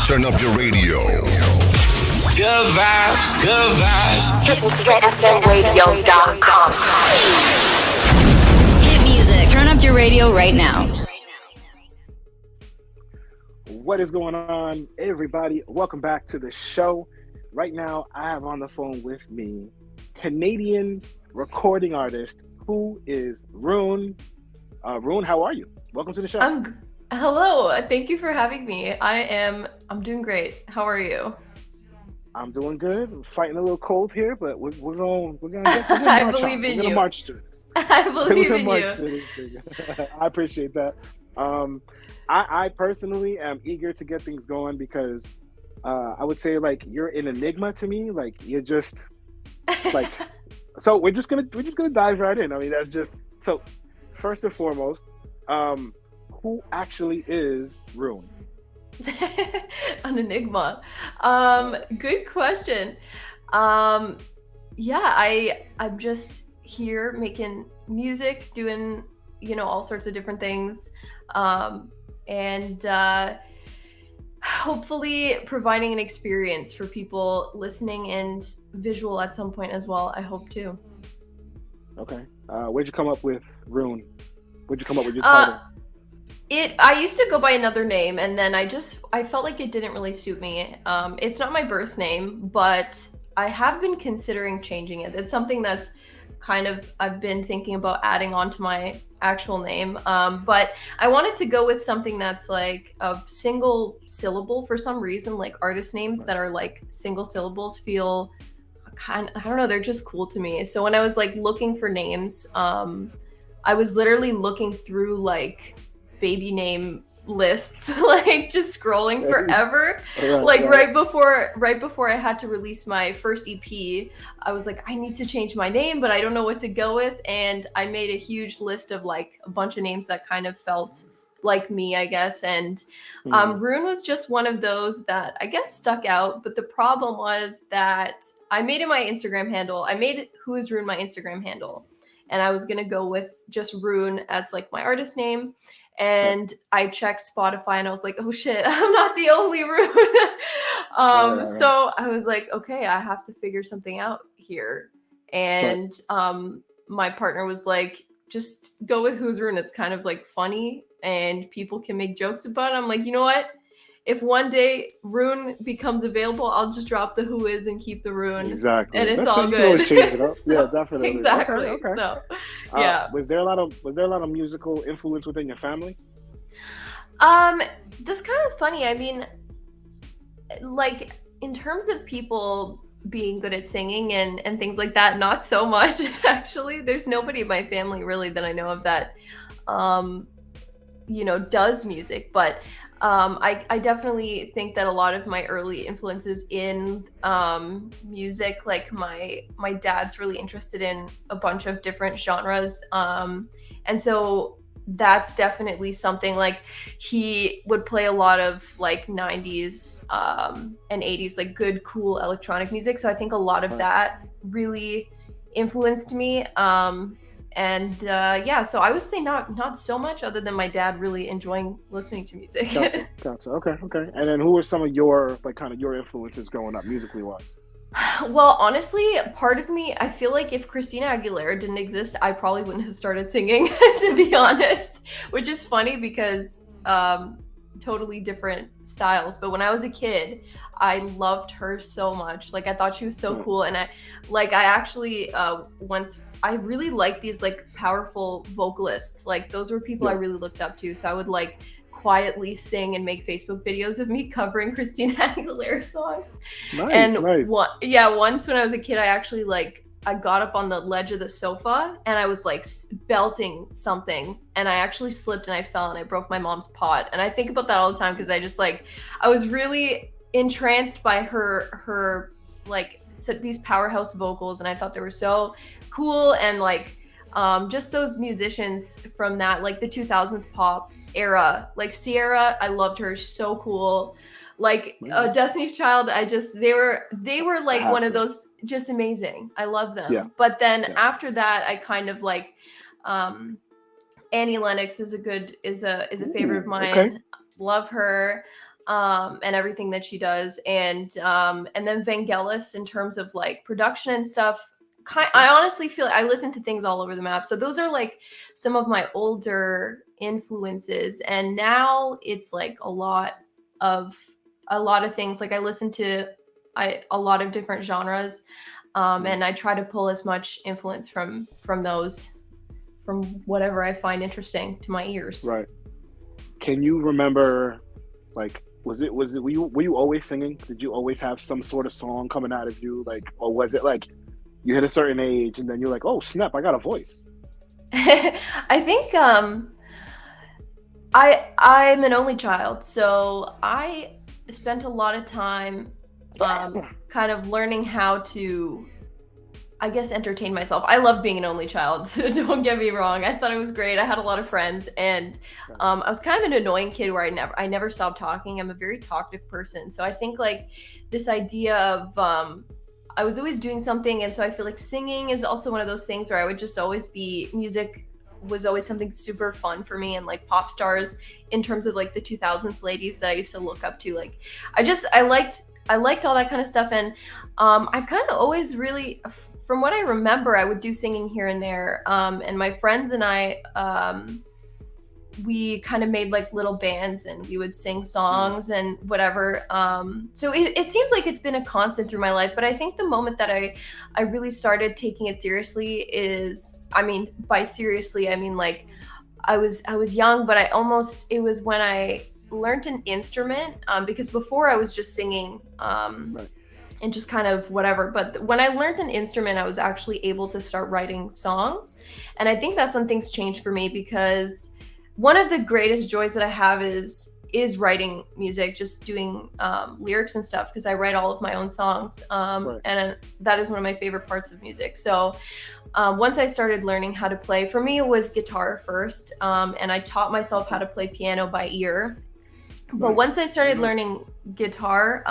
Turn up your radio. Good vibes, good vibes. FMRadio.com. Hit music. Turn up your radio right now. What is going on, everybody? Welcome back to the show. Right now, I have on the phone with me Canadian recording artist WHOISRUNE. Rune, how are you? Welcome to the show. Hello. Thank you for having me. I'm doing great. How are you? I'm doing good. I'm fighting a little cold here, but we're gonna get I believe in you. We're gonna march through this. I believe in you. Through this thing. I appreciate that. I personally am eager to get things going because I would say like you're an enigma to me. Like you're just like so we're just gonna dive right in. I mean that's just so first and foremost, who actually is Rune? An enigma. Good question. Yeah, I'm just here making music, doing all sorts of different things, and hopefully providing an experience for people listening and visual at some point as well. I hope too. Okay. Where'd you come up with Rune? Where'd you come up with your title? I used to go by another name, and then I felt like it didn't really suit me. It's not my birth name, but I have been considering changing it. It's something that's I've been thinking about adding on to my actual name. But I wanted to go with something that's like a single syllable for some reason. Like artist names that are like single syllables feel I don't know, they're just cool to me. So when I was like looking for names, I was literally looking through like baby name lists, like just scrolling forever. Right before I had to release my first EP, I was like, I need to change my name, but I don't know what to go with. And I made a huge list of like a bunch of names that kind of felt like me, I guess. And Rune was just one of those that I guess stuck out. But the problem was that I made it my Instagram handle. I made WHOISRUNE my Instagram handle. And I was going to go with just Rune as like my artist name. And I checked Spotify and I was like, oh shit, I'm not the only Rune. So I was like, okay, I have to figure something out here. And my partner was like, just go with WHOISRUNE. It's kind of like funny and people can make jokes about it. I'm like, you know what? If one day Rune becomes available, I'll just drop the who is and keep the Rune. Exactly. And it's all good. You can always change it up. So, yeah, definitely. Exactly. Okay. So, yeah. Was there a lot of musical influence within your family? That's kind of funny. I mean, like in terms of people being good at singing and things like that, not so much actually. There's nobody in my family really that I know of that does music, but I definitely think that a lot of my early influences in music, like my dad's really interested in a bunch of different genres, and so that's definitely something. Like he would play a lot of like 90s and 80s like good cool electronic music, so I think a lot of that really influenced me. So I would say not so much, other than my dad really enjoying listening to music. Gotcha. Okay. And then who were some of your like kind of your influences growing up musically wise? Well, honestly, part of me, I feel like if Christina Aguilera didn't exist, I probably wouldn't have started singing, to be honest, which is funny because totally different styles. But when I was a kid, I loved her so much. Like I thought she was so cool. And I actually I really liked these like powerful vocalists. Like those were people I really looked up to. So I would like quietly sing and make Facebook videos of me covering Christina Aguilera songs. Nice. Once when I was a kid, I actually I got up on the ledge of the sofa and I was like belting something, and I actually slipped and I fell and I broke my mom's pot. And I think about that all the time because I just I was really entranced by her these powerhouse vocals, and I thought they were so cool. And just those musicians from that like the 2000s pop era, like Sierra, I loved her, she's so cool. Destiny's Child, they were like one of those, just amazing. I love them. But then after that, I kind of Annie Lennox is a favorite of mine. Love her. and everything that she does, and then Vangelis in terms of like production and stuff. I honestly feel I listen to things all over the map. So those are like some of my older influences, and now it's like of a lot of things. Like I listen to a lot of different genres, and I try to pull as much influence from those, from whatever I find interesting to my ears. Right. Can you remember, like, was it were you always singing? Did you always have some sort of song coming out of you, like, or was it like you hit a certain age and then you're like, oh snap, I got a voice? I think I'm an only child, so I spent a lot of time kind of learning how to, I guess, entertain myself. I love being an only child. Don't get me wrong. I thought it was great. I had a lot of friends, and I was kind of an annoying kid where I never stopped talking. I'm a very talkative person, so I think like this idea of I was always doing something, and so I feel like singing is also one of those things where I would just always be, music was always something super fun for me, and like pop stars in terms of like the 2000s ladies that I used to look up to. Like I liked all that kind of stuff, and I kind of always really, from what I remember, I would do singing here and there, and my friends and I, we kind of made like little bands and we would sing songs and whatever. So it seems like it's been a constant through my life, but I think the moment that I really started taking it seriously is, I mean, by seriously, I mean like I was young, but it was when I learned an instrument, because before I was just singing, Right. and just kind of whatever. But when I learned an instrument, I was actually able to start writing songs. And I think that's when things changed for me, because one of the greatest joys that I have is writing music, just doing lyrics and stuff, because I write all of my own songs. Right. And that is one of my favorite parts of music. So once I started learning how to play, for me, it was guitar first. And I taught myself how to play piano by ear. But Nice. once I started Nice. learning guitar,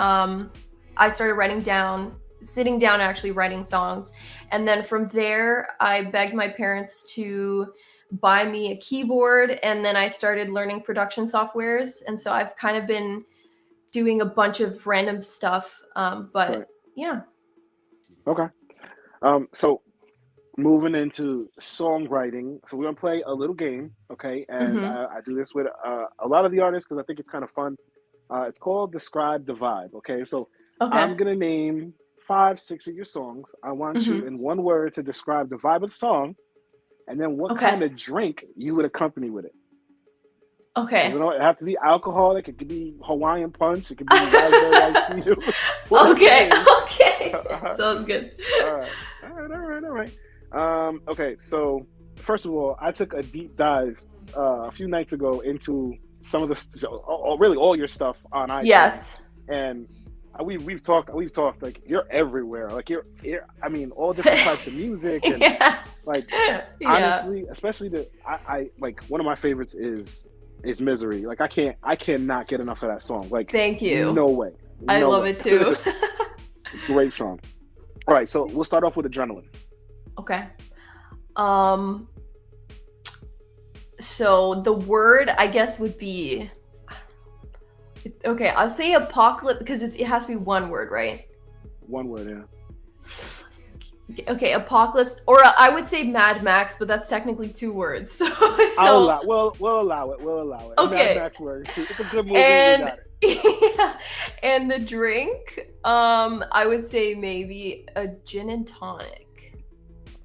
I started sitting down and actually writing songs. And then from there, I begged my parents to buy me a keyboard, and then I started learning production softwares. And so I've kind of been doing a bunch of random stuff. But Right. yeah. Okay. So moving into songwriting, so we're gonna play a little game, okay? And Mhm. I do this with a lot of the artists because I think it's kind of fun. It's called Describe the Vibe, okay? So I'm Okay. gonna name 5, 6 of your songs. I want you Mhm. in one word to describe the vibe of the song, and then what Okay. kind of drink you would accompany with it. Okay. Doesn't have to be alcoholic. It could be Hawaiian punch. It could be raspberry iced tea. Okay. Whatever. Okay. Uh-huh. Sounds good. All right. All right. Okay, so first of all, I took a deep dive a few nights ago into some of really all your stuff on iTunes, Yes. and we've talked like you're everywhere. Like you're I mean, all different types of music, and Yeah. like Yeah. honestly, especially I like one of my favorites is Misery. Like I cannot get enough of that song. Like Thank you. no way. I No love way. it too. Great song. All right, so we'll start off with Adrenaline. Okay. So the word, I guess, would be, okay, I'll say apocalypse, because it has to be one word, right? One word, yeah. Okay, apocalypse, or I would say Mad Max, but that's technically 2 words. So We'll allow it. We'll allow it. Okay. Mad Max works. It's a good movie. And We got it. yeah, and the drink, I would say maybe a gin and tonic.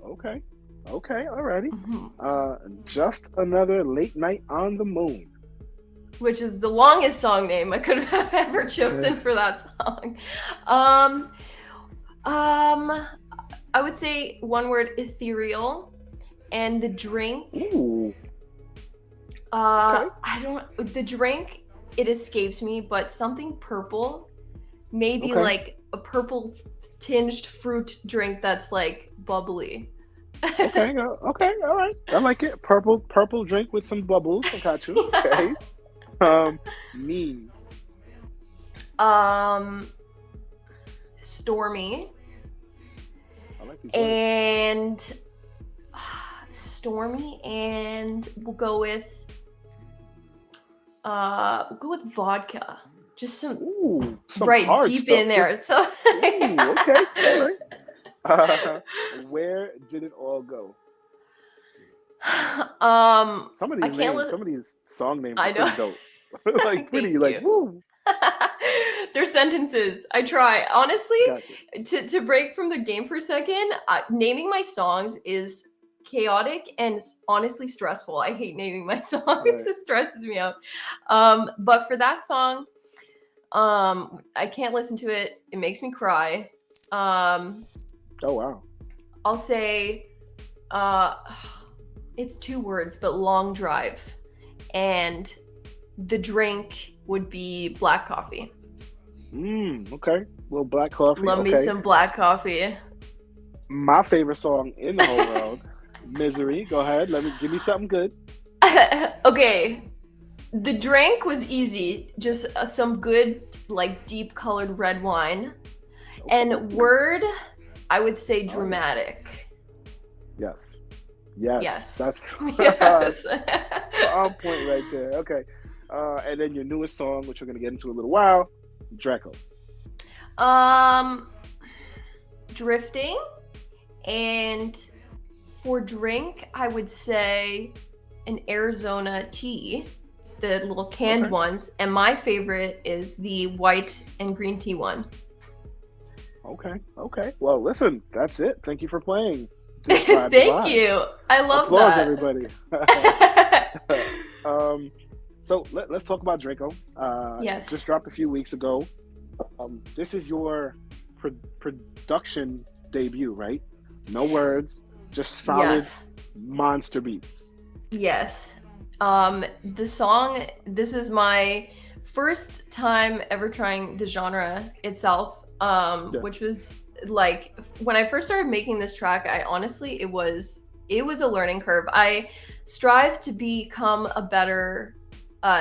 Okay. Alrighty. Mhm. Just Another Late Night on the Moon. Which is the longest song name I could have ever chosen for that song. I would say one word, ethereal, and the drink. Ooh. The drink, it escapes me, but something purple, maybe Okay. like a purple tinged fruit drink that's like bubbly. Okay. Okay. All right. I like it. Purple drink with some bubbles. I got you. Okay. Knees. Stormy. I like these words. And stormy, and we'll go with vodka. just some some right hard deep stuff. in there. So Okay, all right. Where did it all go? Some of I these can't names, some of these song names I are know. pretty dope. Like pretty, Thank like you. woo. They're sentences. I try. Honestly, Gotcha. to break from the game for a second, naming my songs is chaotic and honestly stressful. I hate naming my songs. Right. It stresses me out. But for that song, I can't listen to it. It makes me cry. Oh wow. I'll say it's 2 words, but long drive. And the drink would be black coffee. Okay. Well, black coffee. Love me some black coffee. My favorite song in the whole world, Misery. Go ahead. Give me something good. Okay. The drink was easy. Just some good, like, deep colored red wine. And word, I would say dramatic. Yes. That's Yes. on point right there. Okay. And then your newest song, which we're gonna get into in a little while, Draco. Drifting. And for drink, I would say an Arizona tea, the little canned ones. And my favorite is the white and green tea one. Okay. Well, listen, that's it. Thank you for playing. Thank you. I love Applause, that. everybody. So let's talk about Draco. Yes. Just dropped a few weeks ago. This is your production debut, right? No words, just solid monster beats. Yes. The song, this is my first time ever trying the genre itself, which was like when I first started making this track, I honestly it was a learning curve. I strive to become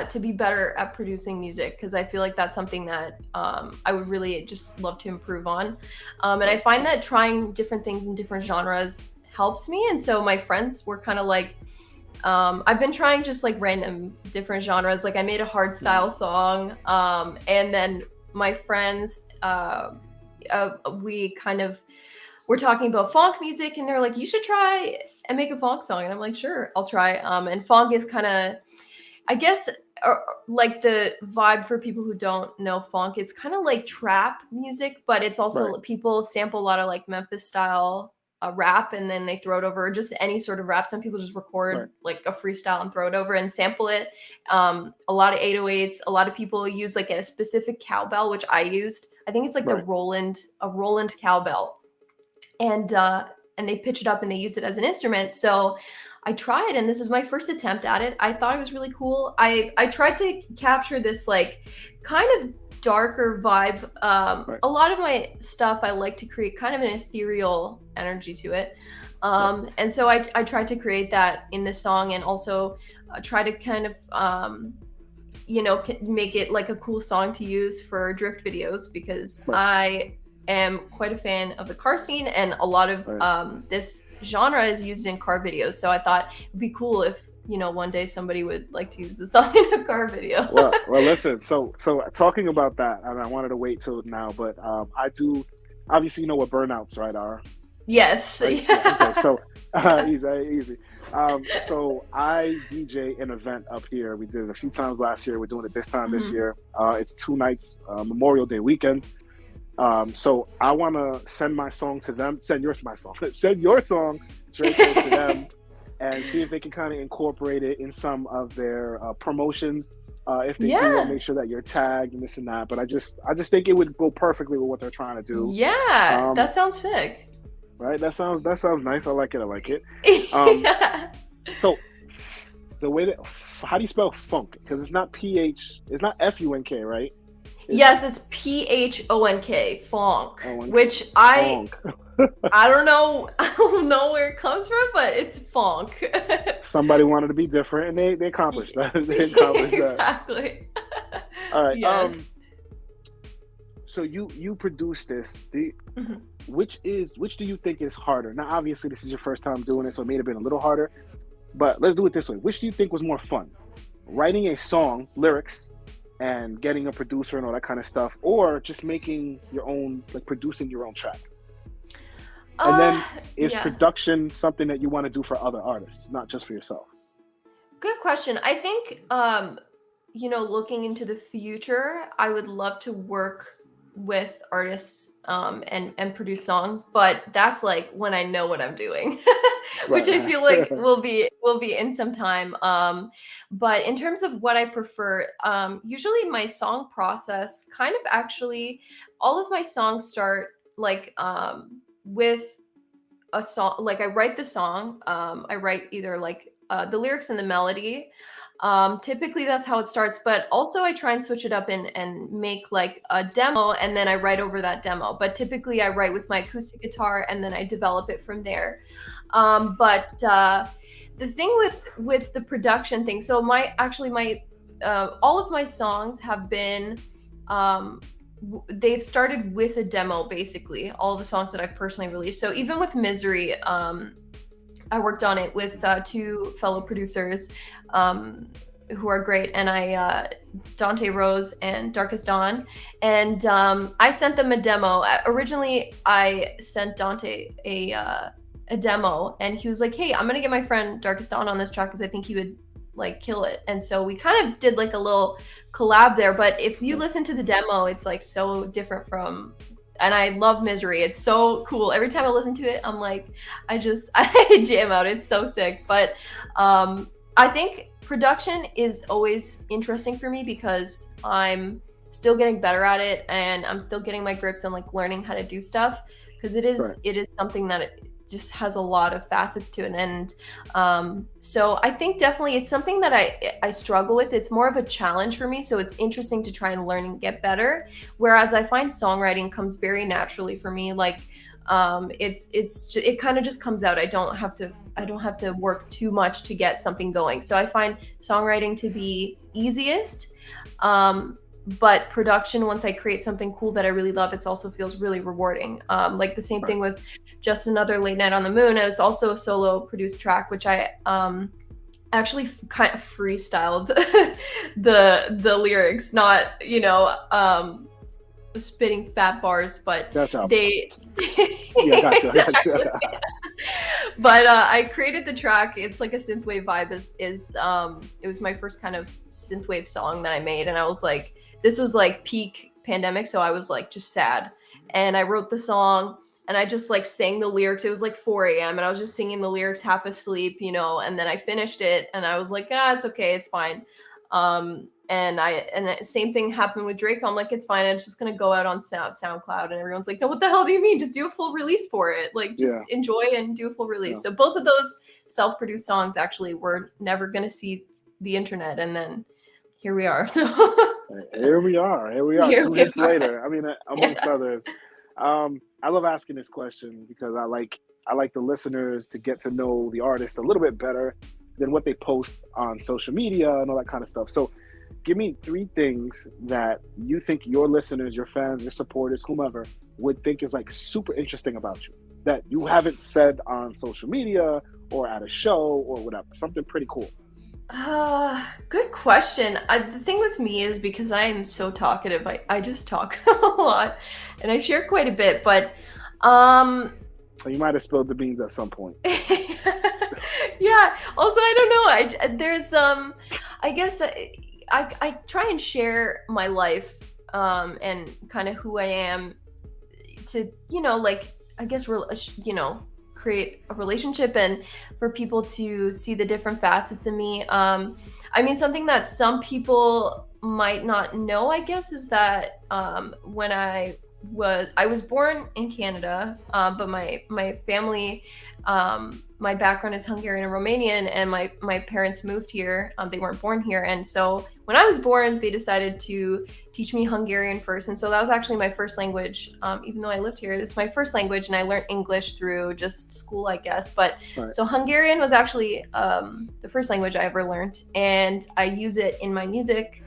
to be better at producing music because I feel like that's something that I would really just love to improve on. And I find that trying different things in different genres helps me. And so my friends were kind of like, I've been trying just like random different genres. Like I made a hardstyle song, and then my friends, we kind of were talking about funk music, and they're like, "You should try and make a funk song." And I'm like, "Sure, I'll try." And funk is kind of, I guess, like the vibe for people who don't know funk. It's kind of like trap music, but it's also people sample a lot of like Memphis style rap, and then they throw it over, or just any sort of rap. Some people just record like a freestyle and throw it over and sample it. A lot of 808s. A lot of people use like a specific cowbell, which I used. I think it's like a Roland cowbell, and they pitch it up and they use it as an instrument. So I tried, and this is my first attempt at it. I thought it was really cool. I tried to capture this like kind of darker vibe. A lot of my stuff, I like to create kind of an ethereal energy to it. And so I tried to create that in this song, and also try to kind of, make it like a cool song to use for drift videos, because I am quite a fan of the car scene, and a lot of this genre is used in car videos. So I thought it'd be cool if, one day somebody would like to use the song in a car video. well, listen, so talking about that, and I wanted to wait till now, but I do, obviously you know what burnouts, right, are? Yes. Right? Yeah. Okay, so easy. So I DJ an event up here. We did it a few times last year. We're doing it this time this year. It's 2 nights, Memorial Day weekend. So I want to send my song to them. Send your song Draco to them, and see if they can kind of incorporate it in some of their promotions. If they do, I'll make sure that you're tagged and this and that. But I just think it would go perfectly with what they're trying to do. Yeah, that sounds sick. Right? That sounds nice. I like it. So the way that, how do you spell funk? Because it's not FUNK, right? Yes, it's PHONK, funk, which I don't know where it comes from, but it's funk. Somebody wanted to be different, and they accomplished that. Exactly. All right. Yes. So you produced this. Which do you think is harder? Now, obviously, this is your first time doing it, so it may have been a little harder. But let's do it this way. Which do you think was more fun? Writing a song, lyrics, and getting a producer and all that kind of stuff, or just making your own, like producing your own track? And then is Yeah. production something that you want to do for other artists, not just for yourself? Good question. I think, looking into the future, I would love to work with artists and produce songs, but that's like when I know what I'm doing, which I feel like will be in some time. But in terms of what I prefer, usually my song process kind of actually, all of my songs start like with a song. Like I write the song, I write either like the lyrics and the melody. Typically that's how it starts, but also I try and switch it up and make like a demo, and then I write over that demo. But typically I write with my acoustic guitar and then I develop it from there. But the thing with the production thing, so my all of my songs have been they've started with a demo, basically all of the songs that I've personally released. So even with Misery, I worked on it with two fellow producers who are great, and Dante Rose and Darkest Dawn, and I sent them a demo. Originally, I sent Dante a demo, and he was like, "Hey, I'm gonna get my friend Darkest Dawn on this track because I think he would like kill it." And so we kind of did like a little collab there. But if you listen to the demo, it's like so different from. And I love Misery. It's so cool. Every time I listen to it, I'm like, I jam out. It's so sick. But I think production is always interesting for me because I'm still getting better at it, and I'm still getting my grips and like learning how to do stuff, because it is something that it just has a lot of facets to it. And so I think definitely it's something that I struggle with. It's more of a challenge for me, so it's interesting to try and learn and get better, whereas I find songwriting comes very naturally for me. Like it kind of just comes out. I don't have to work too much to get something going. So I find songwriting to be easiest, but production, once I create something cool that I really love, it also feels really rewarding. Like the same thing with Just Another Late Night on the Moon. It was also a solo produced track, which I actually kind of freestyled the lyrics, not spitting fat bars, but they yeah, gotcha, exactly. gotcha. But I created the track. It's like a synthwave vibe. It was my first kind of synthwave song that I made, and I was like, this was like peak pandemic, so I was like just sad, and I wrote the song, and I just like sang the lyrics. It was like 4 a.m. and I was just singing the lyrics half asleep, and then I finished it, and I was like, it's okay, it's fine. And the same thing happened with Drake. I'm like, it's fine, it's just gonna go out on SoundCloud, and everyone's like, no, what the hell do you mean? Just do a full release for it. Like, just enjoy and do a full release. So both of those self-produced songs actually were never gonna see the internet, and then here we are. So here we are 2 hits later. I mean, amongst others. I love asking this question because I like the listeners to get to know the artist a little bit better than what they post on social media and all that kind of stuff. So give me 3 things that you think your listeners, your fans, your supporters, whomever, would think is like super interesting about you that you haven't said on social media or at a show or whatever. Something pretty cool. Good question. The thing with me is, because I am so talkative, I just talk a lot, and I share quite a bit, but So you might have spilled the beans at some point. Yeah. Also, I don't know. There's I guess I try and share my life and kind of who I am to I guess create a relationship and for people to see the different facets of me. I mean, something that some people might not know, I guess, is that when I was born in Canada, but my family, my background is Hungarian and Romanian, and my parents moved here. They weren't born here, and so when I was born, they decided to teach me Hungarian first, and so that was actually my first language. Even though I lived here, it's my first language, and I learned English through just school, I guess. But So Hungarian was actually the first language I ever learned, and I use it in my music.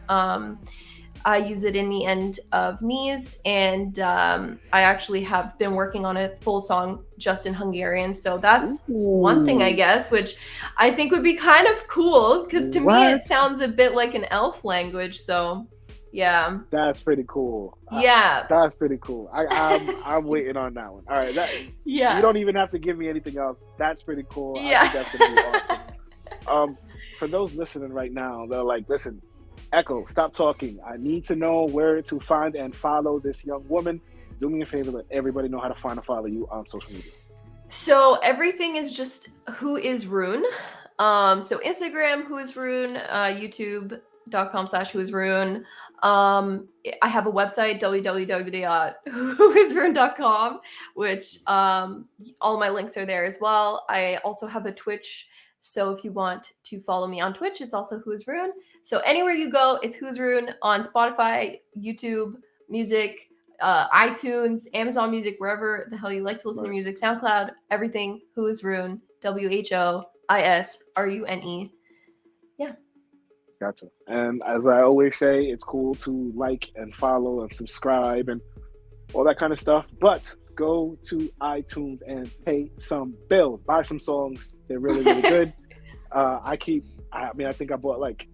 I use it in the end of Knees, and I actually have been working on a full song just in Hungarian. So that's one thing, I guess, which I think would be kind of cool, because to me it sounds a bit like an elf language. So Yeah. That's pretty cool. Yeah. That's pretty cool. I'm waiting on that one. All right, you Yeah. don't even have to give me anything else. That's pretty cool. I think Yeah. that's gonna be awesome. For those listening right now, they're like, listen, Echo, stop talking. I need to know where to find and follow this young woman. Do me a favor, let everybody know how to find and follow you on social media. So everything is just WHOISRUNE. So Instagram, WHOISRUNE, YouTube.com/WHOISRUNE. I have a website, www.whoisrune.com, which all my links are there as well. I also have a Twitch. So if you want to follow me on Twitch, it's also WHOISRUNE. So anywhere you go, it's WHOISRUNE on Spotify, YouTube, music, iTunes, Amazon Music, wherever the hell you like to listen to music, SoundCloud, everything. WHOISRUNE, WHOISRUNE. Yeah. Gotcha. And as I always say, it's cool to like and follow and subscribe and all that kind of stuff. But go to iTunes and pay some bills. Buy some songs. They're really, really good. I think I bought like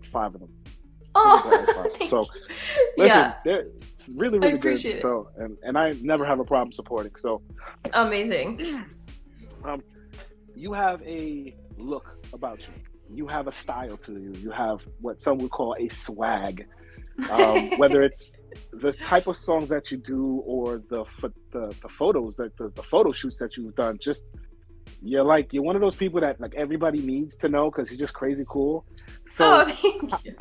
5 of them. Oh, so listen, yeah. it's really, really good. It. So and I never have a problem supporting. So amazing. You have a look about you. You have a style to you. You have what some would call a swag. Whether it's the type of songs that you do or the photos, that the photo shoots that you've done, just you're one of those people that like everybody needs to know because you're just crazy cool. So thank you.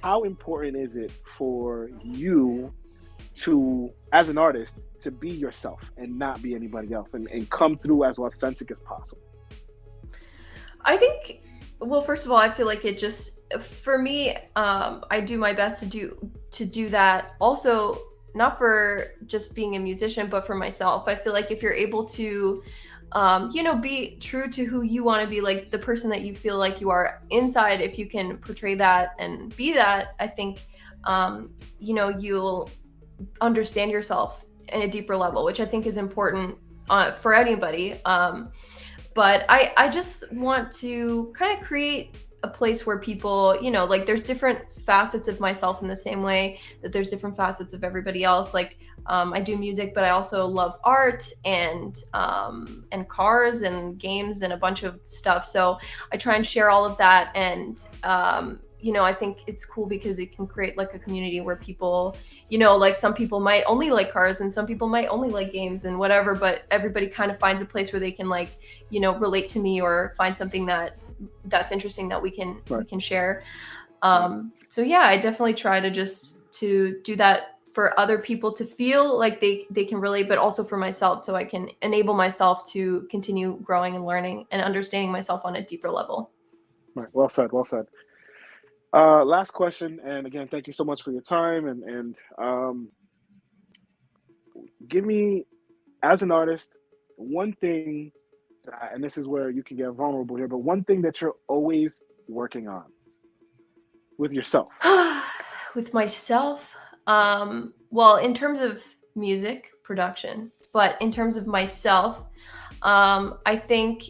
How important is it for you to, as an artist, to be yourself and not be anybody else and come through as authentic as possible? I think, well, first of all, I feel like it just, for me, I do my best to do that. Also, not for just being a musician, but for myself. I feel like if you're able to, be true to who you want to be, like the person that you feel like you are inside, if you can portray that and be that, I think, you'll understand yourself in a deeper level, which I think is important for anybody. But I just want to kind of create a place where people, like there's different facets of myself in the same way that there's different facets of everybody else. Like I do music, but I also love art and cars and games and a bunch of stuff. So I try and share all of that. And, I think it's cool because it can create like a community where people, like some people might only like cars and some people might only like games and whatever, but everybody kind of finds a place where they can like, relate to me or find something that's interesting that we can share. So yeah, I definitely try to do that for other people to feel like they can relate, but also for myself, so I can enable myself to continue growing and learning and understanding myself on a deeper level. Right. Well said. Well said. Last question, and again, thank you so much for your time. And give me, as an artist, one thing, and this is where you can get vulnerable here, but one thing that you're always working on with yourself. With myself, well, in terms of music production, but in terms of myself, I think,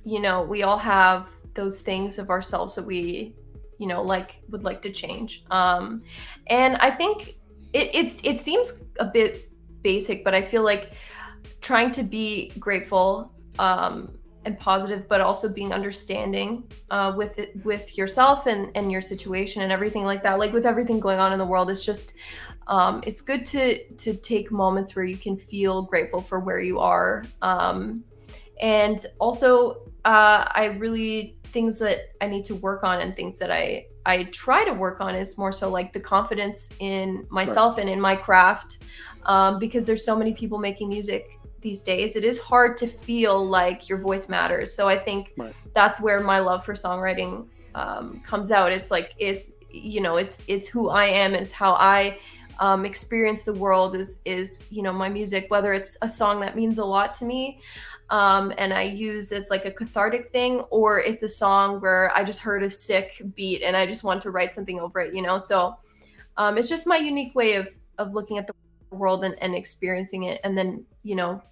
we all have those things of ourselves that we, would like to change. And I think it seems a bit basic, but I feel like trying to be grateful and positive, but also being understanding with yourself and your situation and everything like that. Like with everything going on in the world, it's just it's good to take moments where you can feel grateful for where you are. And also, I really, things that I need to work on and things that I try to work on is more so like the confidence in myself and in my craft, because there's so many people making music these days. It is hard to feel like your voice matters. So I think that's where my love for songwriting comes out. It's like it's who I am, and it's how I experience the world is my music, whether it's a song that means a lot to me and I use as like a cathartic thing, or it's a song where I just heard a sick beat and I just want to write something over it, so it's just my unique way of looking at the world and experiencing it, and then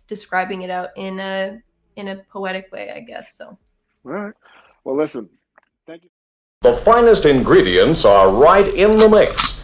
describing it out in a poetic way, I guess. So all right, well, listen, thank you. The finest ingredients are right in the mix.